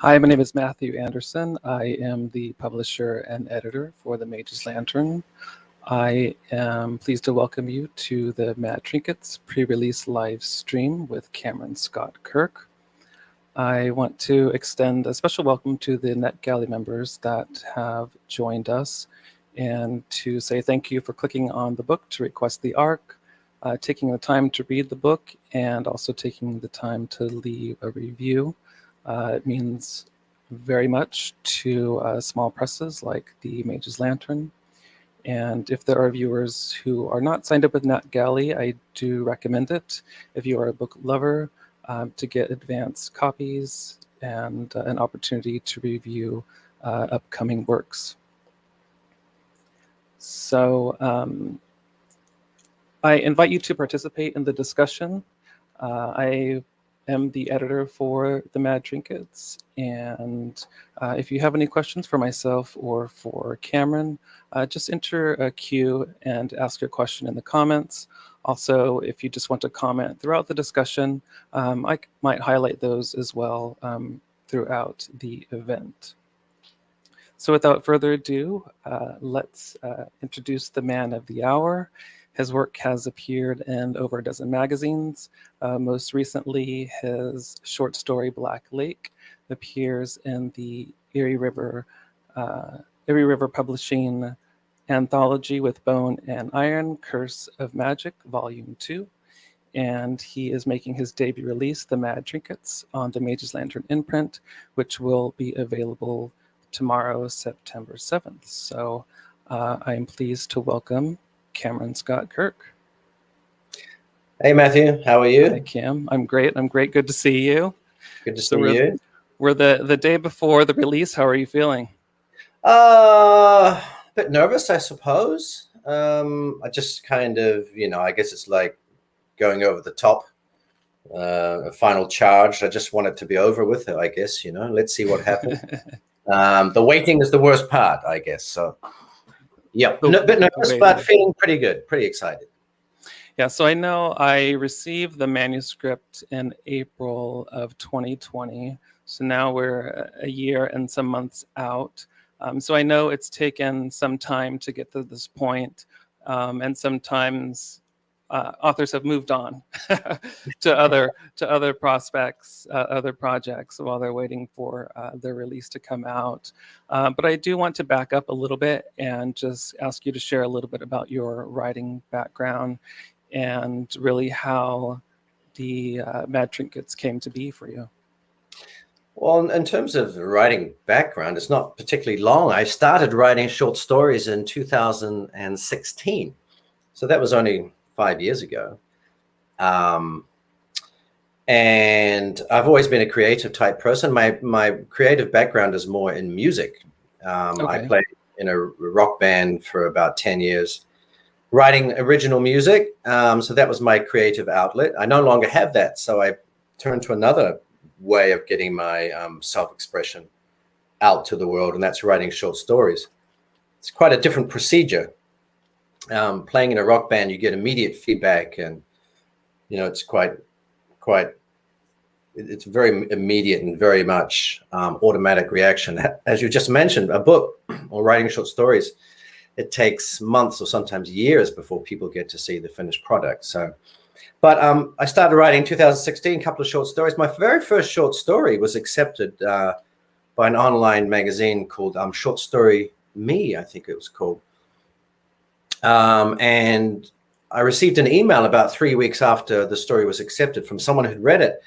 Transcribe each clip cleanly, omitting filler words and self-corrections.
Hi, my name is Matthew Anderson. I am the publisher and editor for the Mage's Lantern. I am pleased to welcome you to the MAD TRINKETS pre-release live stream with Cameron Scott Kirk. I want to extend a special welcome to the NetGalley members that have joined us and to say thank you for clicking on the book to request the ARC, taking the time to read the book, and also taking the time to leave a review. It means very much to small presses like the Mage's Lantern. And if there are viewers who are not signed up with NetGalley, I do recommend it if you are a book lover to get advanced copies and an opportunity to review upcoming works. So I invite you to participate in the discussion. I am the editor for the MAD TRINKETS, and if you have any questions for myself or for Cameron, just enter a queue and ask your question in the comments. Also, if you just want to comment throughout the discussion, I might highlight those as well throughout the event. So without further ado, let's introduce the man of the hour. His work has appeared in over a dozen magazines. Most recently, his short story Black Lake appears in the Erie River Publishing anthology with Bone and Iron, Curse of Magic, Volume 2. And he is making his debut release, The MAD TRINKETS, on the Mage's Lantern imprint, which will be available tomorrow, September 7th. So I am pleased to welcome Cameron Scott Kirk. Hey, Matthew. How are you? Hi, Cam. I'm great. Good to see you. Good to see you. We're the day before the release. How are you feeling? A bit nervous, I suppose. I just kind of, I guess it's like going over the top, a final charge. I just want it to be over with it, I guess, Let's see what happens. The waiting is the worst part, I guess. So, yeah, a bit nervous, but feeling pretty good, pretty excited. Yeah, so I know I received the manuscript in April of 2020. So now we're a year and some months out. So I know it's taken some time to get to this point, and sometimes authors have moved on to other prospects, other projects while they're waiting for their release to come out. But I do want to back up a little bit and just ask you to share a little bit about your writing background and really how the MAD TRINKETS came to be for you. Well, in terms of the writing background, it's not particularly long. I started writing short stories in 2016. So that was only 5 years ago. And I've always been a creative type person. My creative background is more in music. I played in a rock band for about 10 years, writing original music. So that was my creative outlet. I no longer have that. So I turned to another way of getting my self-expression out to the world, and that's writing short stories. It's quite a different procedure. Playing in a rock band, you get immediate feedback, and it's it's very immediate and very much automatic reaction. As you just mentioned, a book or writing short stories, it takes months or sometimes years before people get to see the finished product. So, but I started writing in 2016, a couple of short stories. My very first short story was accepted by an online magazine called Short Story Me, I think it was called. And I received an email about 3 weeks after the story was accepted from someone who'd read it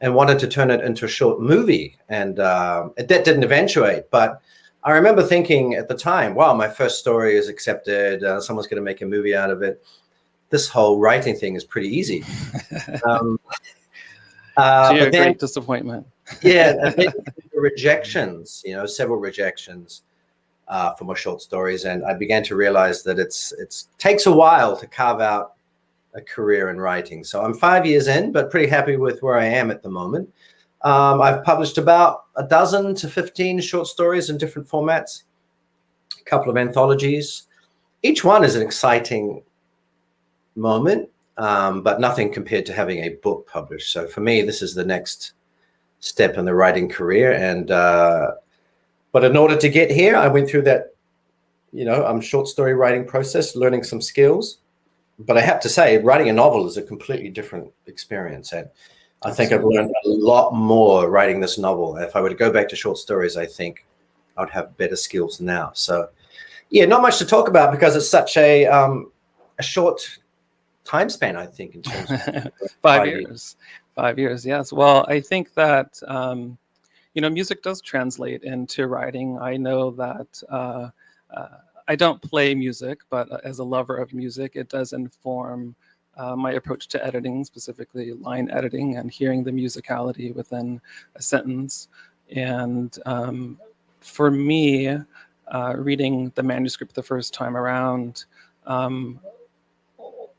and wanted to turn it into a short movie. And that didn't eventuate. But I remember thinking at the time, wow, my first story is accepted. Someone's going to make a movie out of it. This whole writing thing is pretty easy. But then, great disappointment. Yeah, the rejections, several rejections. For my short stories, and I began to realize that it takes a while to carve out a career in writing. So I'm 5 years in, but pretty happy with where I am at the moment. I've published about a dozen to 15 short stories in different formats, a couple of anthologies. Each one is an exciting moment, but nothing compared to having a book published. So for me, this is the next step in the writing career. And but in order to get here, I went through that, short story writing process, learning some skills. But I have to say, writing a novel is a completely different experience. And I think I've learned a lot more writing this novel. If I were to go back to short stories, I think I'd have better skills now. So, yeah, not much to talk about because it's such a short time span, I think, in terms of 5 years. 5 years, yes. Well, I think that, music does translate into writing. I know that I don't play music, but as a lover of music, it does inform my approach to editing, specifically line editing and hearing the musicality within a sentence. And for me, reading the manuscript the first time around,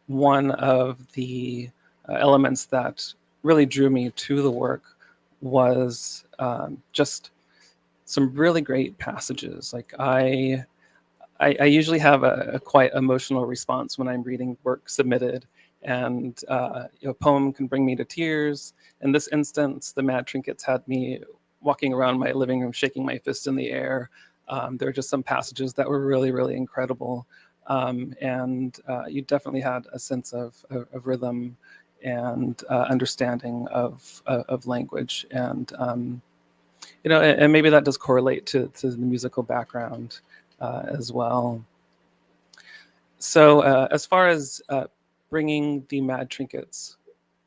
one of the elements that really drew me to the work was just some really great passages. Like I usually have a quite emotional response when I'm reading work submitted, and a poem can bring me to tears. In this instance, the Mad Trinkets had me walking around my living room, shaking my fist in the air. There were just some passages that were really, really incredible. And you definitely had a sense of rhythm and understanding of language. And, and maybe that does correlate to the musical background as well. So as far as bringing the Mad Trinkets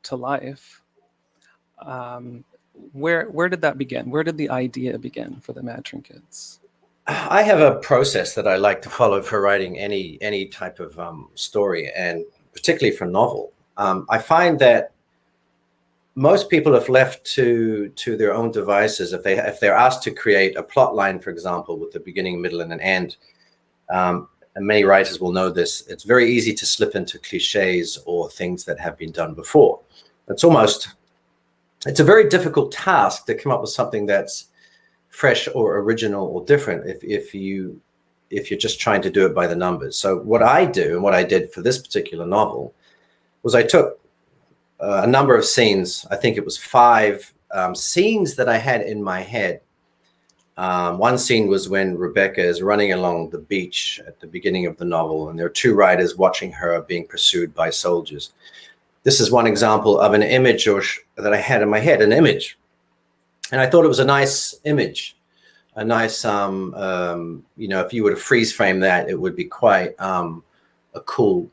to life, where did that begin? Where did the idea begin for the Mad Trinkets? I have a process that I like to follow for writing any type of story, and particularly for novel. I find that most people, if left to their own devices, if they're asked to create a plot line, for example, with the beginning, middle, and an end, and many writers will know this, it's very easy to slip into cliches or things that have been done before. It's a very difficult task to come up with something that's fresh or original or different if you're just trying to do it by the numbers. So what I do, and what I did for this particular novel, was I took a number of scenes. I think it was 5 scenes that I had in my head. One scene was when Rebecca is running along the beach at the beginning of the novel, and there are 2 riders watching her being pursued by soldiers. This is one example of an image that I had in my head, an image. And I thought it was a nice image, a nice, if you were to freeze frame that, it would be quite a cool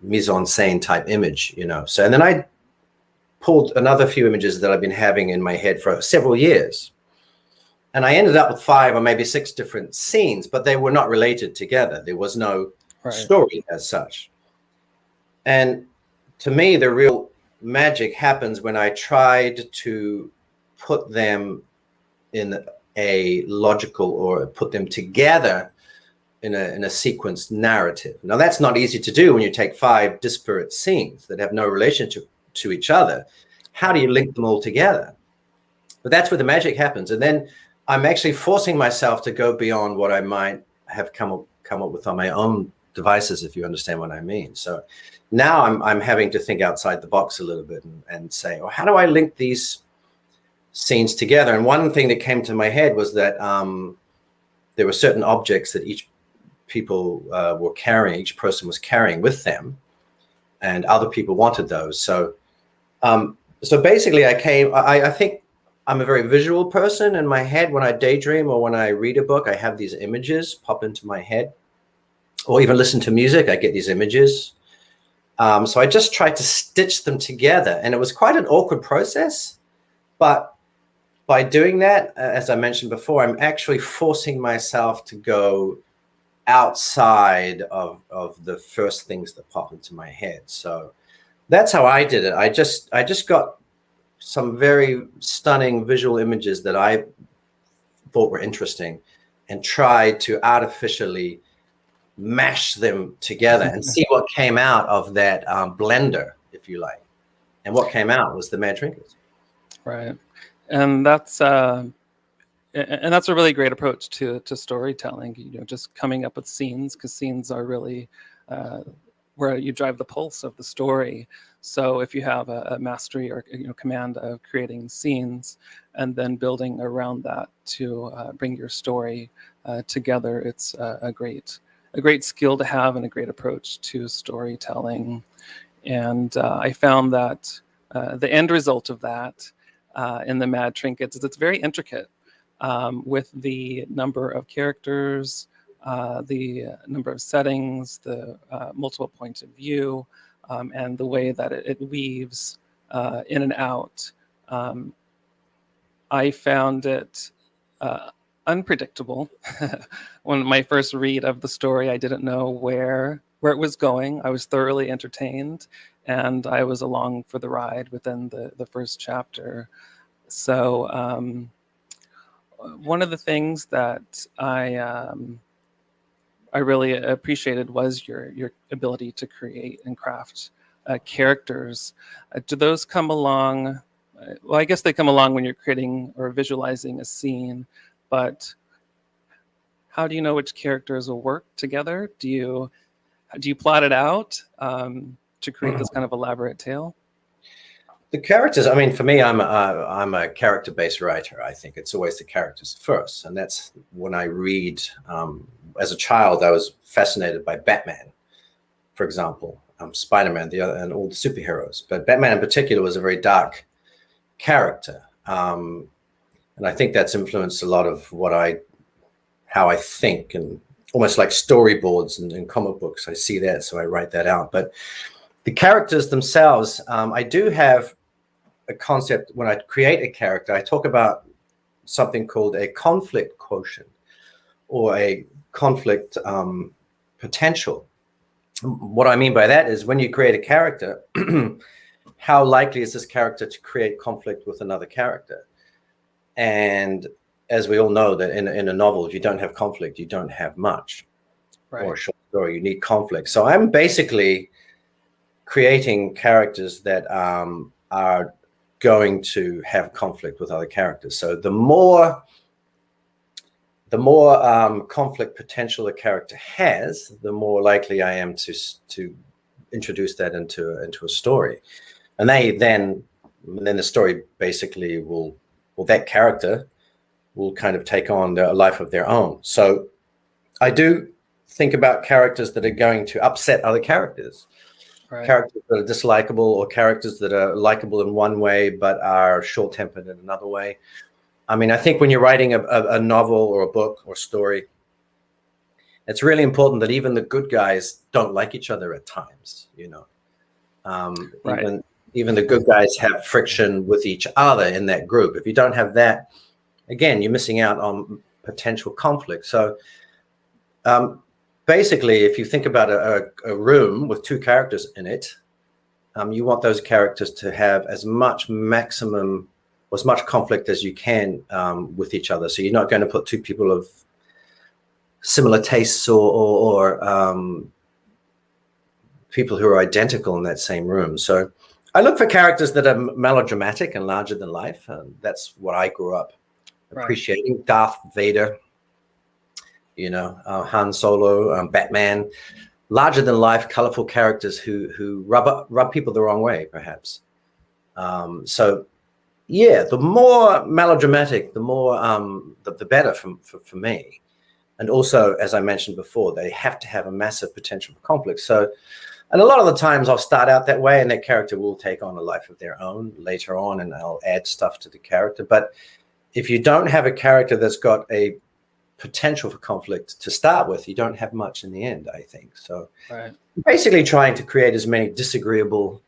mise-en-scène type image, So, and then I pulled another few images that I've been having in my head for several years. And I ended up with 5 or maybe 6 different scenes, but they were not related together. There was no story as such. And to me, the real magic happens when I tried to put them in a logical, or put them together in a sequenced narrative. Now, that's not easy to do when you take 5 disparate scenes that have no relationship to each other. How do you link them all together? But that's where the magic happens. And then I'm actually forcing myself to go beyond what I might have come up with on my own devices, if you understand what I mean. So now I'm having to think outside the box a little bit and say, well, how do I link these scenes together? And one thing that came to my head was that there were certain objects that each person was carrying with them, and other people wanted those. So basically I think I'm a very visual person in my head. When I daydream or when I read a book, I have these images pop into my head, or even listen to music, I get these images. So I just tried to stitch them together, and it was quite an awkward process. But by doing that, as I mentioned before, I'm actually forcing myself to go outside of the first things that pop into my head. So that's how I did it. I just got some very stunning visual images that I thought were interesting, and tried to artificially mash them together and see what came out of that blender, if you like. And what came out was the Mad Trinkets. Right. And that's a really great approach to storytelling, just coming up with scenes, because scenes are really where you drive the pulse of the story. So if you have a mastery or command of creating scenes and then building around that to bring your story together, it's a great skill to have and a great approach to storytelling. And I found that the end result of that in the MAD Trinkets is it's very intricate with the number of characters, the number of settings, the multiple points of view, and the way that it weaves in and out. I found it unpredictable. When my first read of the story, I didn't know where it was going. I was thoroughly entertained, and I was along for the ride within the first chapter. So one of the things that I really appreciated was your ability to create and craft characters. Do those come along? Well, I guess they come along when you're creating or visualizing a scene, but how do you know which characters will work together? Do you plot it out to create this kind of elaborate tale? The characters, I mean, for me, I'm a character-based writer. I think it's always the characters first. And that's when I read, as a child, I was fascinated by Batman, for example, Spider-Man, and all the superheroes. But Batman in particular was a very dark character. And I think that's influenced a lot of how I think, and almost like storyboards and comic books. I see that, so I write that out. But the characters themselves, I do have a concept when I create a character. I talk about something called a conflict quotient or a conflict potential. What I mean by that is when you create a character, how likely is this character to create conflict with another character? And as we all know, that in a novel, if you don't have conflict, you don't have much. Right. Or a short story, you need conflict. So I'm basically creating characters that are going to have conflict with other characters. So the more conflict potential a character has, the more likely I am to introduce that into a story. And then the story basically that character will kind of take on a life of their own. So I do think about characters that are going to upset other characters. Right. Characters that are dislikable, or characters that are likable in one way but are short-tempered in another way. I mean, I think when you're writing a novel or a book or story, it's really important that even the good guys don't like each other at times, Right. Even the good guys have friction with each other in that group. If you don't have that, again, you're missing out on potential conflict. So basically, if you think about a room with two characters in it, you want those characters to have as much conflict as you can with each other. So you're not going to put two people of similar tastes or people who are identical in that same room. So I look for characters that are melodramatic and larger than life. That's what I grew up appreciating. Right. Darth Vader, Han Solo, Batman, larger than life, colorful characters who rub people the wrong way, perhaps. So yeah, the more melodramatic, the more the better for me. And also, as I mentioned before, they have to have a massive potential for conflict. So, and a lot of the times I'll start out that way, and that character will take on a life of their own later on, and I'll add stuff to the character. But if you don't have a character that's got a potential for conflict to start with, you don't have much in the end, I think. So right. Basically trying to create as many disagreeable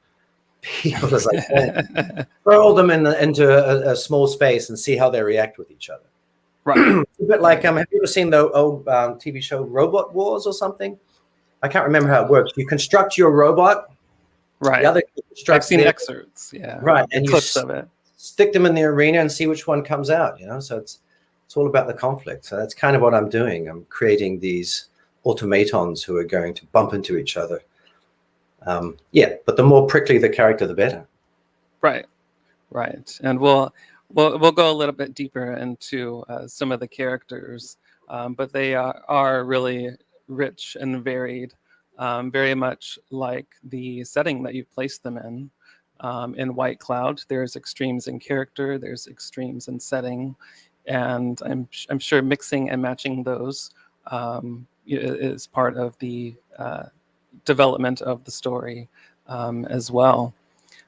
people as I can, throw them into a small space and see how they react with each other. Right. It's a bit like, have you ever seen the old TV show Robot Wars or something? I can't remember how it works. You construct your robot. Right. The other I've seen excerpts. Yeah. Right. And clips of it. Stick them in the arena and see which one comes out, So it's all about the conflict. So that's kind of what I'm doing. I'm creating these automatons who are going to bump into each other. But the more prickly the character, the better. Right. And we'll go a little bit deeper into some of the characters, but they are really rich and varied very much like the setting that you've placed them in. In White Cloud, there's extremes in character, there's extremes in setting, and I'm sure mixing and matching those is part of the development of the story as well.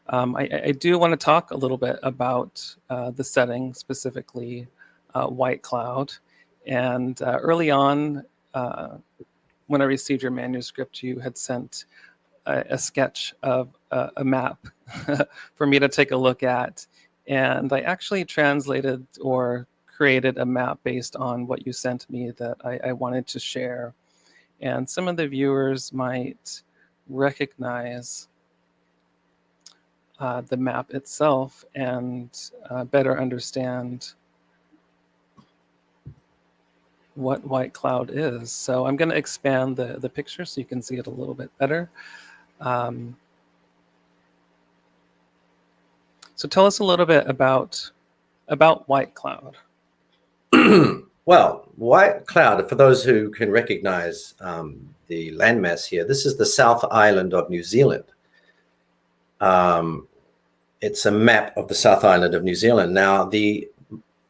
I do want to talk a little bit about the setting, specifically White Cloud. And early on, when I received your manuscript, you had sent a sketch of a map for me to take a look at. And I actually translated or created a map based on what you sent me that I wanted to share. And some of the viewers might recognize the map itself and better understand what White Cloud is. So I'm going to expand the picture so you can see it a little bit better. So tell us a little bit about White Cloud. Well, White Cloud, for those who can recognize the landmass here, this is the South Island of New Zealand. It's a map of the South Island of New Zealand. Now, the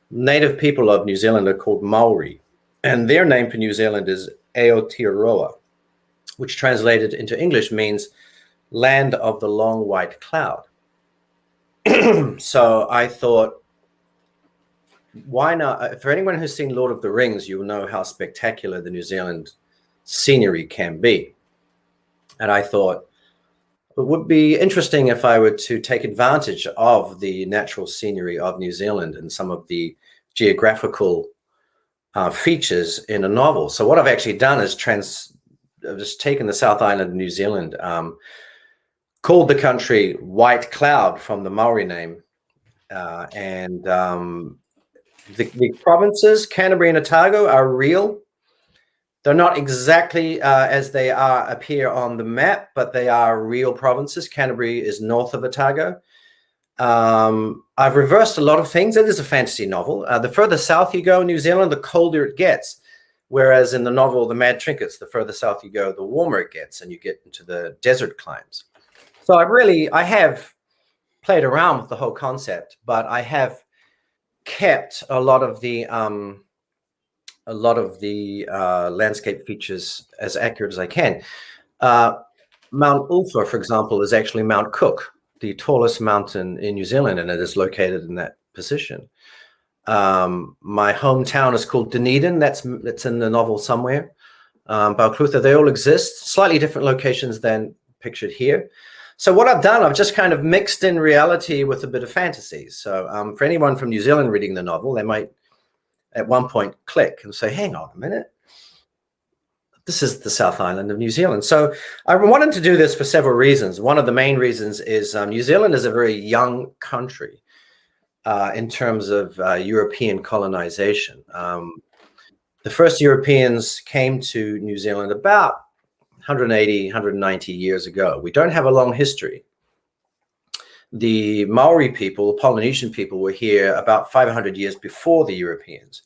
native people of New Zealand are called Maori, and their name for New Zealand is Aotearoa, which translated into English means land of the long white cloud. So I thought, why not? For anyone who's seen Lord of the Rings, you will know how spectacular the New Zealand scenery can be. And I thought it would be interesting if I were to take advantage of the natural scenery of New Zealand and some of the geographical features in a novel. So what I've actually done is I've just taken the South Island of New Zealand, called the country White Cloud from the Maori name, and the provinces, Canterbury and Otago, are real. They're not exactly as they appear on the map, but they are real provinces. Canterbury is north of Otago. I've reversed a lot of things. It is a fantasy novel. The further south you go in New Zealand, the colder it gets. Whereas in the novel, The Mad Trinkets, the further south you go, the warmer it gets, and you get into the desert climes. So I have played around with the whole concept, but I have kept a lot of the landscape features as accurate as I can. Mount Ulfa, for example, is actually Mount Cook, the tallest mountain in New Zealand, and it is located in that position. My hometown is called Dunedin. That's in the novel somewhere. Balclutha, they all exist, slightly different locations than pictured here. So what I've done, I've just kind of mixed in reality with a bit of fantasy. So for anyone from New Zealand reading the novel, they might at one point click and say, hang on a minute, this is the South Island of New Zealand. So I wanted to do this for several reasons. One of the main reasons is New Zealand is a very young country in terms of European colonization. The first Europeans came to New Zealand about 180, 190 years ago. We don't have a long history. The Maori people, Polynesian people, were here about 500 years before the Europeans.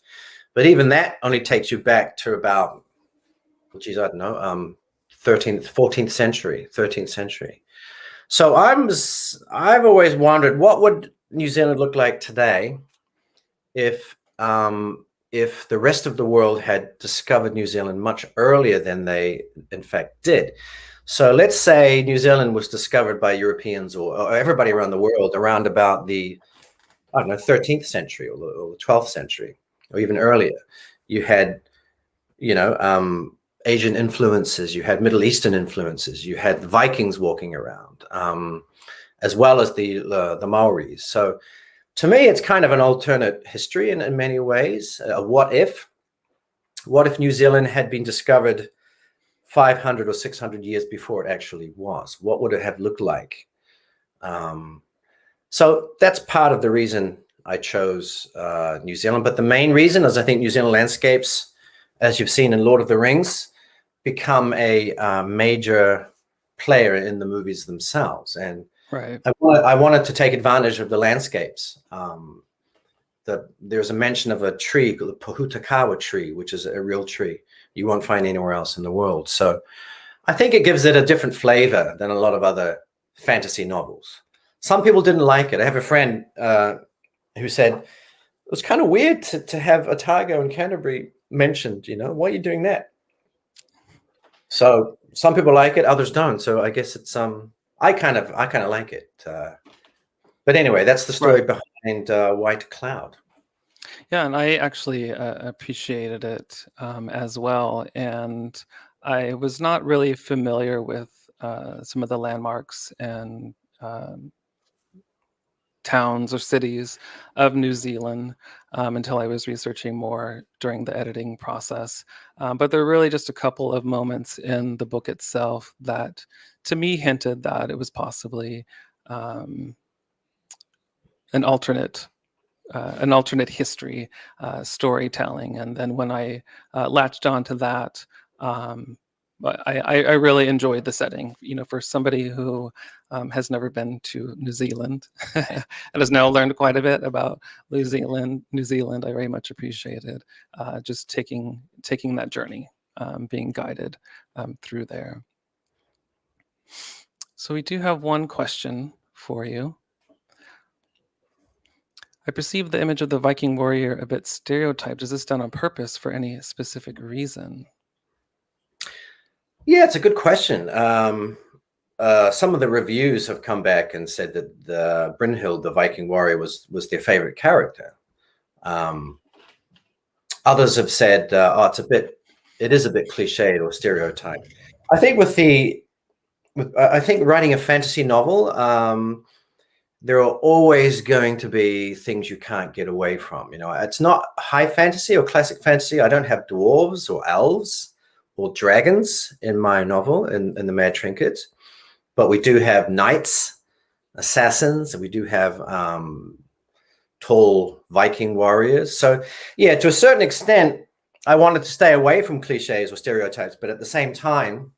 But even that only takes you back to about, geez, I don't know, 13th century. So I've always wondered, what would New Zealand look like today if the rest of the world had discovered New Zealand much earlier than they in fact did. So let's say New Zealand was discovered by Europeans or everybody around the world around about the, I don't know, 13th century or the 12th century or even earlier. You had, Asian influences, you had Middle Eastern influences, you had the Vikings walking around, as well as the Maoris. So to me, it's kind of an alternate history in many ways. What if New Zealand had been discovered 500 or 600 years before it actually was? What would it have looked like? So that's part of the reason I chose New Zealand. But the main reason is I think New Zealand landscapes, as you've seen in Lord of the Rings, become a major player in the movies themselves. And right. I wanted to take advantage of the landscapes. There's a mention of a tree, the Pohutakawa tree, which is a real tree you won't find anywhere else in the world. So I think it gives it a different flavor than a lot of other fantasy novels. Some people didn't like it. I have a friend who said it was kind of weird to have Otago and Canterbury mentioned. Why are you doing that? So some people like it, others don't. So I guess it's I kind of like it. But anyway, that's the story behind White Cloud. Yeah, and I actually appreciated it as well. And I was not really familiar with some of the landmarks and towns or cities of New Zealand until I was researching more during the editing process. But there are really just a couple of moments in the book itself that, to me, hinted that it was possibly an alternate history storytelling. And then when I latched onto that, I really enjoyed the setting. For somebody who has never been to New Zealand and has now learned quite a bit about New Zealand, I very much appreciated just taking that journey, being guided through there. So we do have one question for you. I perceive the image of the Viking warrior a bit stereotyped. Is this done on purpose for any specific reason? Yeah, it's a good question. Some of the reviews have come back and said that the Brynhild, the Viking warrior, was their favorite character. Others have said, it is a bit cliched or stereotyped. I think I think writing a fantasy novel, there are always going to be things you can't get away from. It's not high fantasy or classic fantasy. I don't have dwarves or elves or dragons in my novel, in the Mad Trinkets, but we do have knights, assassins, and we do have tall Viking warriors. So yeah, to a certain extent, I wanted to stay away from cliches or stereotypes, but at the same time,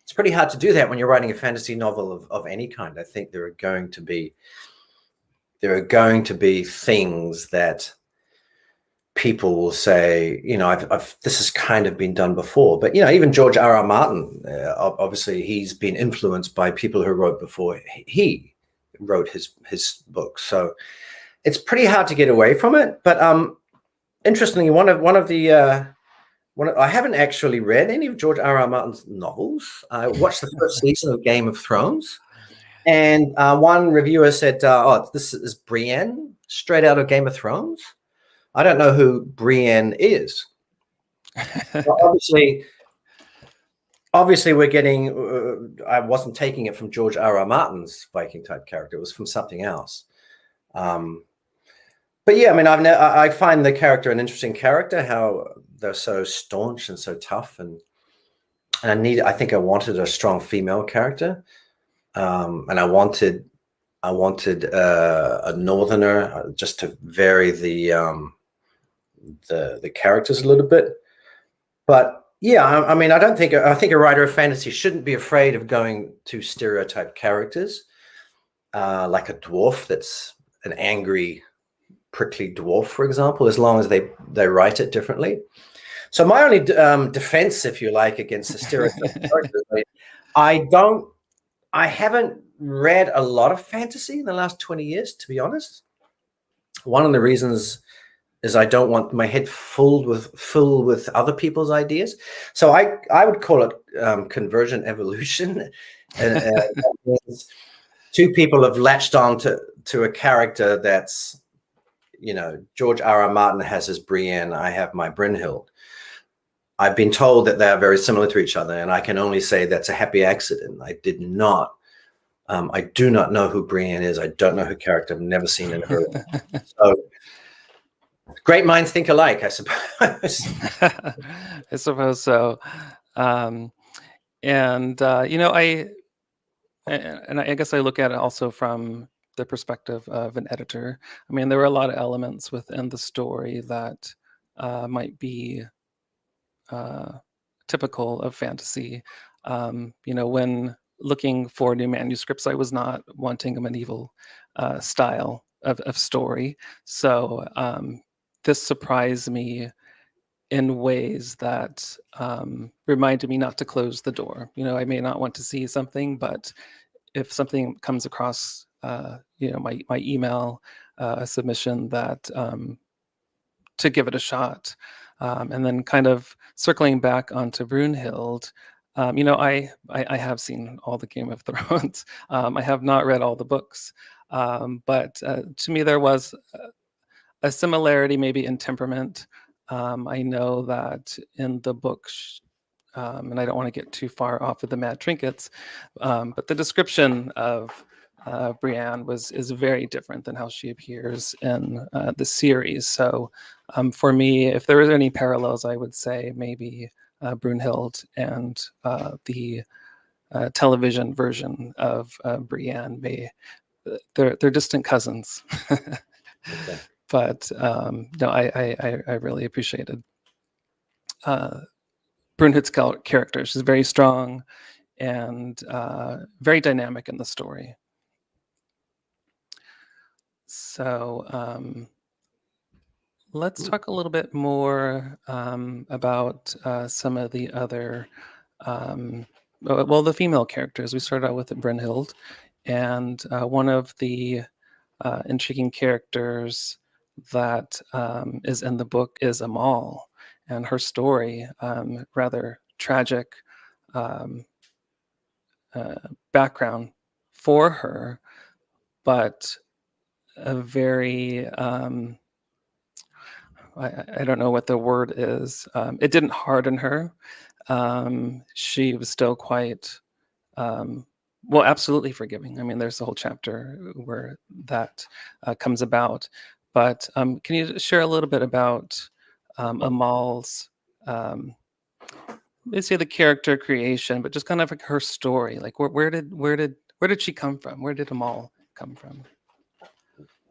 it's pretty hard to do that when you're writing a fantasy novel of any kind. I think there are going to be things that people will say, this has kind of been done before. But even George R.R. Martin, obviously, he's been influenced by people who wrote before he wrote his books. So it's pretty hard to get away from it. But interestingly, I haven't actually read any of George R.R. Martin's novels. I watched the first season of Game of Thrones, and one reviewer said, this is Brienne, straight out of Game of Thrones. I don't know who Brienne is. Well, obviously, we're getting. I wasn't taking it from George R.R. Martin's Viking type character. It was from something else. But yeah, I mean, I find the character an interesting character. How they're so staunch and so tough, and I think I wanted a strong female character, and I wanted a northerner, just to vary the characters a little bit. But yeah, I mean, I think a writer of fantasy shouldn't be afraid of going to stereotype characters, like a dwarf that's an angry, prickly dwarf, for example, as long as they write it differently. So my only defense, if you like, against the stereotype characters, I haven't read a lot of fantasy in the last 20 years, to be honest. One of the reasons is I don't want my head full with other people's ideas. So I would call it convergent evolution. That means two people have latched on to a character that's, George R.R. Martin has his Brienne, I have my Brynhild. I've been told that they are very similar to each other, and I can only say that's a happy accident. I do not know who Brienne is. I don't know her character. I've never seen her. So great minds think alike, I suppose. I suppose so. I guess I look at it also from the perspective of an editor. I mean, there were a lot of elements within the story that might be typical of fantasy. When looking for new manuscripts, I was not wanting a medieval style of story. So this surprised me in ways that reminded me not to close the door. I may not want to see something, but if something comes across, my email, a submission, that to give it a shot. And then kind of circling back onto Brunhild, I have seen all the Game of Thrones. I have not read all the books, but to me there was a similarity maybe in temperament. I know that in the books, and I don't want to get too far off of the Mad Trinkets, but the description of Brienne is very different than how she appears in the series. So for me, if there is any parallels, I would say maybe Brunhild and the television version of Brienne. They're distant cousins. Okay. But no, I really appreciated Brunhild's character. She's very strong and very dynamic in the story. So let's talk a little bit more about some of the other, the female characters. We started out with Brunhild, and one of the intriguing characters that is in the book is Amal, and her story, rather tragic background for her, but a very I don't know what the word is. It didn't harden her. She was still quite absolutely forgiving. I mean, there's a whole chapter where that comes about. But can you share a little bit about Amal's, let's say, the character creation, but just kind of like her story? Like, where did she come from? Where did Amal come from?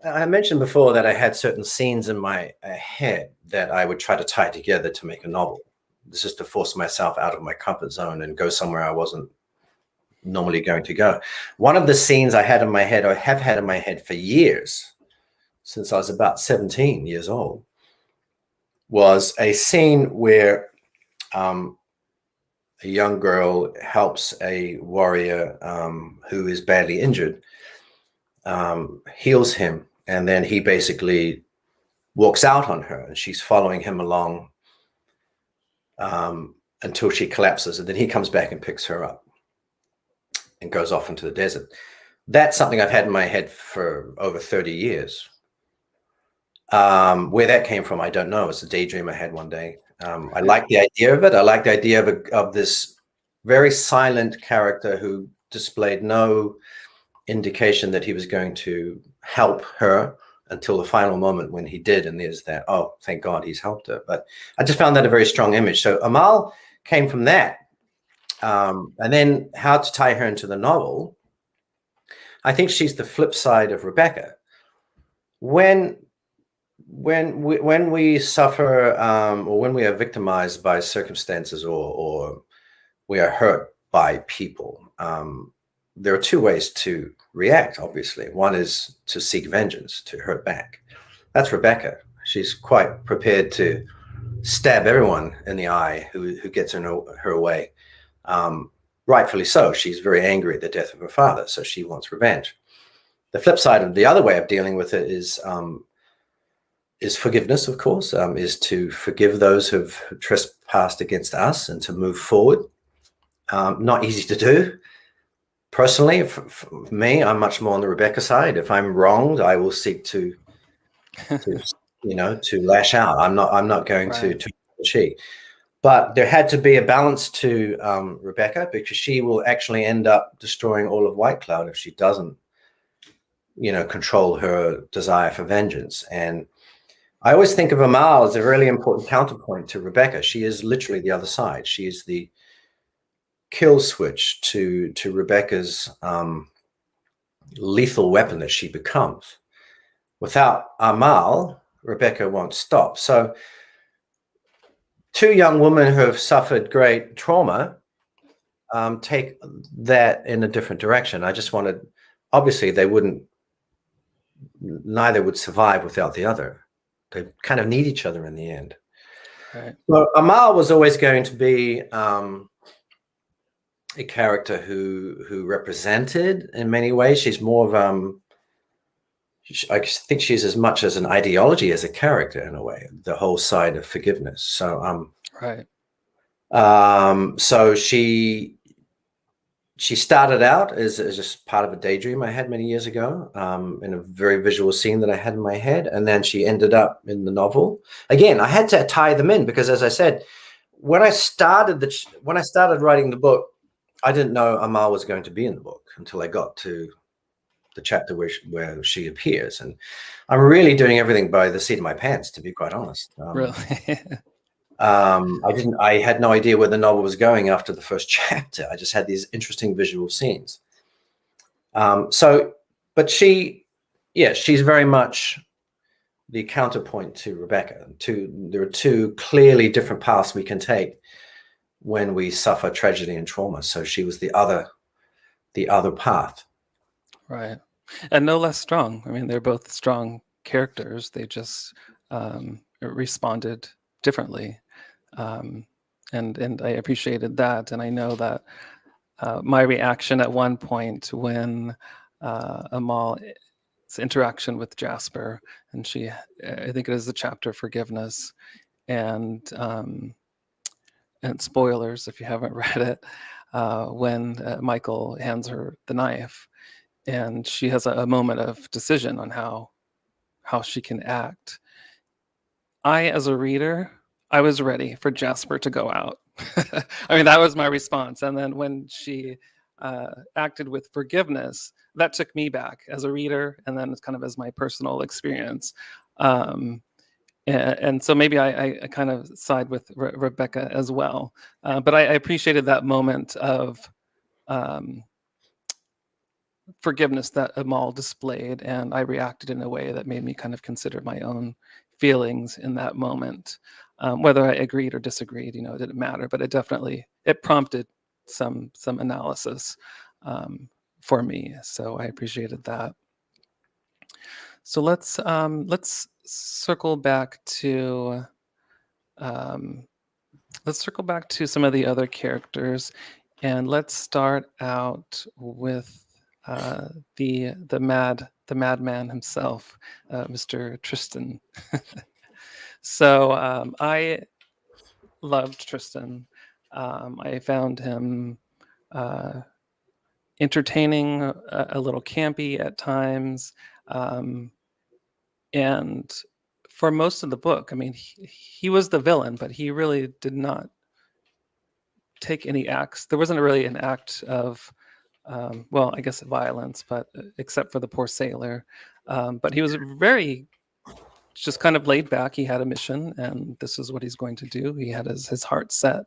I mentioned before that I had certain scenes in my head that I would try to tie together to make a novel. This is to force myself out of my comfort zone and go somewhere I wasn't normally going to go. One of the scenes I had in my head, or have had in my head for years, since I was about 17 years old, was a scene where a young girl helps a warrior who is badly injured, heals him, and then he basically walks out on her, and she's following him along until she collapses, and then he comes back and picks her up and goes off into the desert. That's something I've had in my head for over 30 years. Where that came from, I don't know. It's a daydream I had one day. I like the idea of it. I like the idea of this very silent character who displayed no indication that he was going to help her until the final moment when he did, and there's that, oh, thank God he's helped her. But I just found that a very strong image. So Amal came from that. And then how to tie her into the novel, I think she's the flip side of Rebecca. When we suffer or when we are victimized by circumstances or we are hurt by people, there are two ways to react, obviously. One is to seek vengeance, to hurt back. That's Rebecca. She's quite prepared to stab everyone in the eye who gets in her way. Rightfully so. She's very angry at the death of her father, so she wants revenge. The flip side of the other way of dealing with it is forgiveness, of course, is to forgive those who've trespassed against us and to move forward. Not easy to do. Personally, for me, I'm much more on the Rebecca side. If I'm wronged, I will seek to lash out. I'm not going to cheat. But there had to be a balance to Rebecca, because she will actually end up destroying all of White Cloud if she doesn't, control her desire for vengeance. And I always think of Amal as a really important counterpoint to Rebecca. She is literally the other side. She is the kill switch to Rebecca's lethal weapon that she becomes. Without Amal, Rebecca won't stop. So two young women who have suffered great trauma take that in a different direction. I just wanted, obviously neither would survive without the other. They kind of need each other in the end. Right. Well, Amal was always going to be a character who represented in many ways. She's more of I think she's as much as an ideology as a character in a way. The whole side of forgiveness. So right. So she started out as just part of a daydream I had many years ago, in a very visual scene that I had in my head, and then she ended up in the novel. Again, I had to tie them in because, as I said, when I started writing the book, I didn't know Amal was going to be in the book until I got to the chapter where she appears, and I'm really doing everything by the seat of my pants, to be quite honest. Really. I had no idea where the novel was going after the first chapter. I just had these interesting visual scenes. But she's very much the counterpoint to Rebecca. There are two clearly different paths we can take when we suffer tragedy and trauma. So she was the other path. Right. And no less strong. I mean, they're both strong characters. They just responded differently. And I appreciated that. And I know that my reaction at one point when Amal's interaction with Jasper, and I think it is the chapter Forgiveness, and spoilers if you haven't read it, when Michael hands her the knife, and she has a moment of decision on how she can act. As a reader, I was ready for Jasper to go out. I mean, that was my response. And then when she acted with forgiveness, that took me back as a reader, and then it's kind of as my personal experience. And so maybe I kind of side with Rebecca as well. But I appreciated that moment of forgiveness that Amal displayed, and I reacted in a way that made me kind of consider my own feelings in that moment. Whether I agreed or disagreed, it didn't matter, but it prompted some analysis for me. So I appreciated that. So let's circle back to some of the other characters, and let's start out with the madman himself, Mr. Tristan. So I loved Tristan. I found him entertaining, a little campy at times, and for most of the book, I mean, he was the villain, but he really did not take any acts. There wasn't really an act of I guess violence, but except for the poor sailor. But he was very just kind of laid back. He had a mission, and this is what he's going to do. He had his heart set.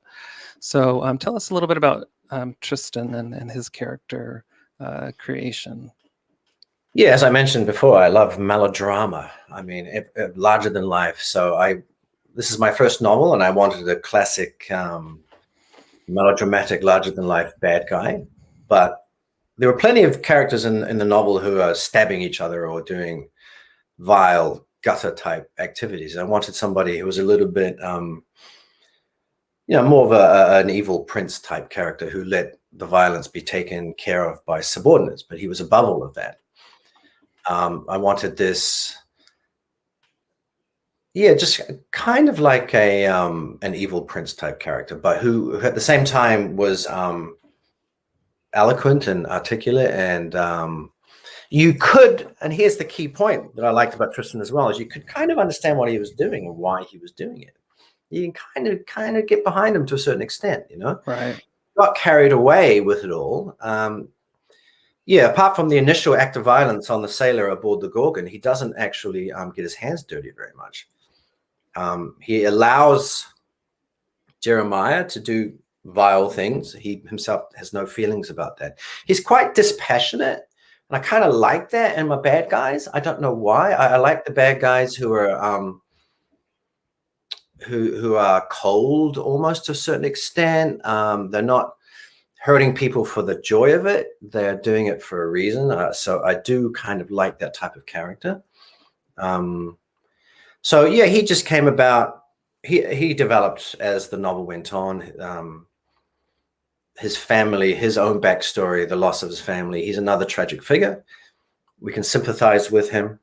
So tell us a little bit about Tristan and his character creation. Yeah, as I mentioned before, I love melodrama. I mean, larger than life. So this is my first novel, and I wanted a classic melodramatic, larger than life bad guy. But there were plenty of characters in the novel who are stabbing each other or doing vile gutter type activities. I wanted somebody who was a little bit, more of an evil prince type character who let the violence be taken care of by subordinates, but he was above all of that. I wanted this, just kind of like an evil prince type character, but who at the same time was eloquent and articulate, and you could, and here's the key point that I liked about Tristan as well, is you could kind of understand what he was doing and why he was doing it. You can kind of get behind him to a certain extent, Right. Got carried away with it all. Apart from the initial act of violence on the sailor aboard the Gorgon, he doesn't actually get his hands dirty very much. He allows Jeremiah to do vile things. He himself has no feelings about that. He's quite dispassionate, and I kind of like that in my bad guys. I don't know why. I like the bad guys who are who are cold almost to a certain extent. They're not hurting people for the joy of it. They're doing it for a reason. So I do kind of like that type of character. He just came about. he developed as the novel went on. His family, his own backstory, the loss of his family. He's another tragic figure. We can sympathize with him.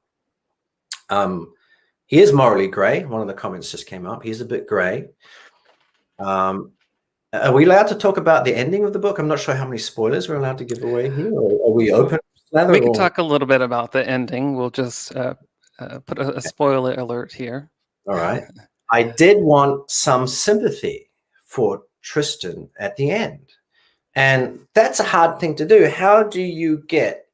He is morally gray. One of the comments just came up. He's a bit gray. Are we allowed to talk about the ending of the book? I'm not sure how many spoilers we're allowed to give away here. Or are we open? We can talk a little bit about the ending. We'll just put a spoiler alert here. All right. I did want some sympathy for Tristan at the end. And that's a hard thing to do. How do you get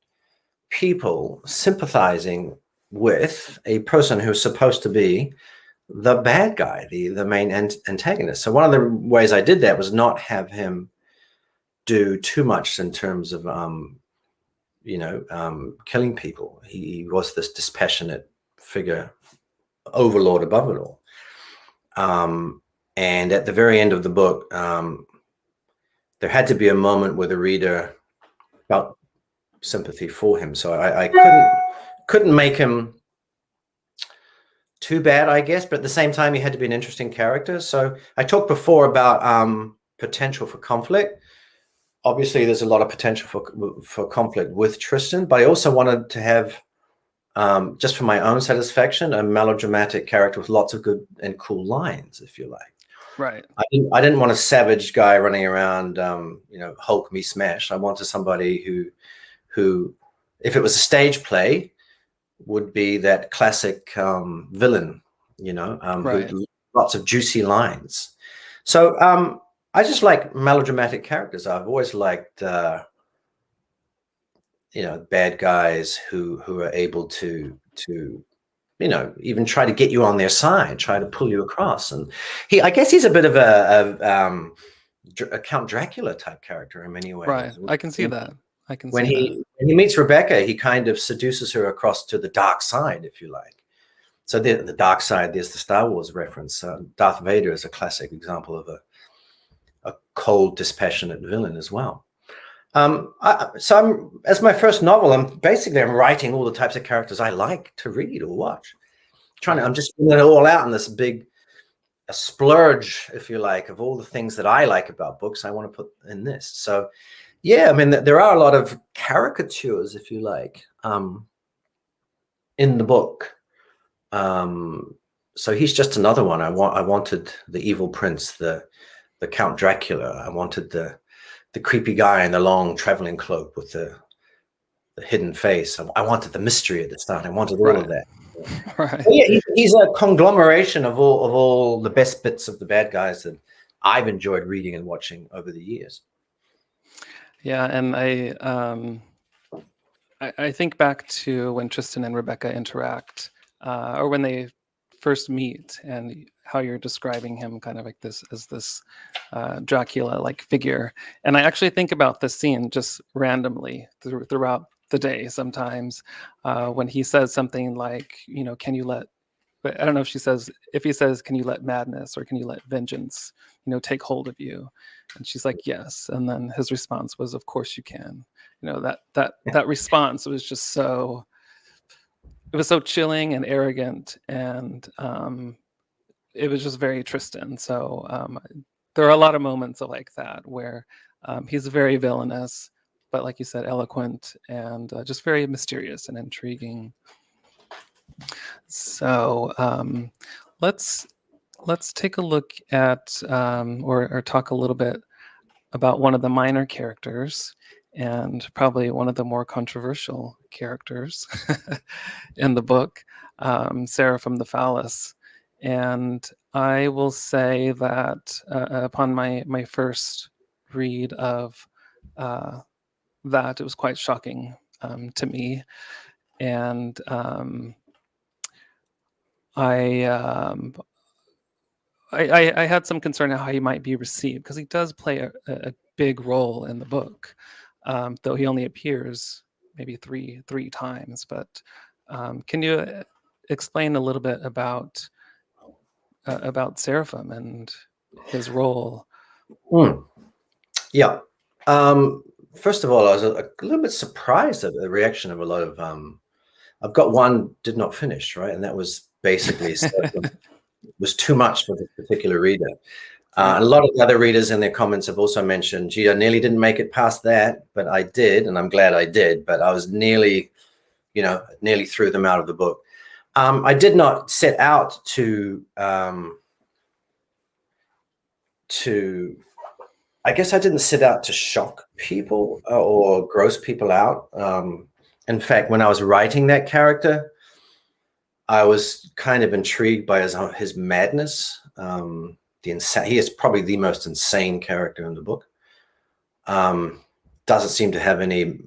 people sympathizing with a person who's supposed to be the bad guy, the main antagonist? So one of the ways I did that was not have him do too much in terms of, killing people. He was this dispassionate figure, overlord above it all. And at the very end of the book, there had to be a moment where the reader felt sympathy for him. So I couldn't make him too bad, I guess, but at the same time, he had to be an interesting character. So I talked before about potential for conflict. Obviously, there's a lot of potential for conflict with Tristan, but I also wanted to have, just for my own satisfaction, a melodramatic character with lots of good and cool lines, if you like. Right. I didn't want a savage guy running around, Hulk me smash. I wanted somebody who, if it was a stage play, would be that classic villain, right. with lots of juicy lines. So I just like melodramatic characters. I've always liked, bad guys who are able to even try to get you on their side, try to pull you across. And I guess he's a bit of a Count Dracula type character in many ways. Right. I can see that. When he meets Rebecca, he kind of seduces her across to the dark side, if you like. So the dark side, there's the Star Wars reference. Darth Vader is a classic example of a cold, dispassionate villain as well. As my first novel, I'm writing all the types of characters I like to read or watch. I'm just putting it all out in this big a splurge, if you like, of all the things that I like about books. I want to put in this. So, yeah, I mean, there are a lot of caricatures, if you like, in the book. So he's just another one. I wanted the evil prince, the Count Dracula. I wanted the creepy guy in the long traveling cloak with the hidden face. I wanted the mystery at the start. I wanted all of that. Right. Yeah, he's a conglomeration of all the best bits of the bad guys that I've enjoyed reading and watching over the years. Yeah, and I think back to when Tristan and Rebecca interact, or when they first meet, and how you're describing him kind of like this as this Dracula-like figure. And I actually think about this scene just randomly throughout the day sometimes, when he says something like, can you let, but I don't know if he says, can you let madness or can you let vengeance, take hold of you? And she's like, yes. And then his response was, of course you can. That response was just so, it was so chilling and arrogant, and it was just very Tristan. So there are a lot of moments like that where he's very villainous, but like you said, eloquent and just very mysterious and intriguing. So let's take a look at or talk a little bit about one of the minor characters, and probably one of the more controversial characters in the book, Seraphim the Phallus. And I will say that upon my first read of that, it was quite shocking to me. And I had some concern how he might be received, because he does play a big role in the book, though he only appears maybe three times. But can you explain a little bit about Seraphim and his role? Yeah. First of all, I was a little bit surprised at the reaction of a lot of. I've got one did not finish, right, and that was basically was too much for this particular reader. A lot of the other readers in their comments have also mentioned, gee, I nearly didn't make it past that, but I did, and I'm glad I did, but I was nearly threw them out of the book. I did not set out to I guess I didn't set out to shock people or gross people out. In fact, when I was writing that character, I was kind of intrigued by his madness. He is probably the most insane character in the book. Doesn't seem to have any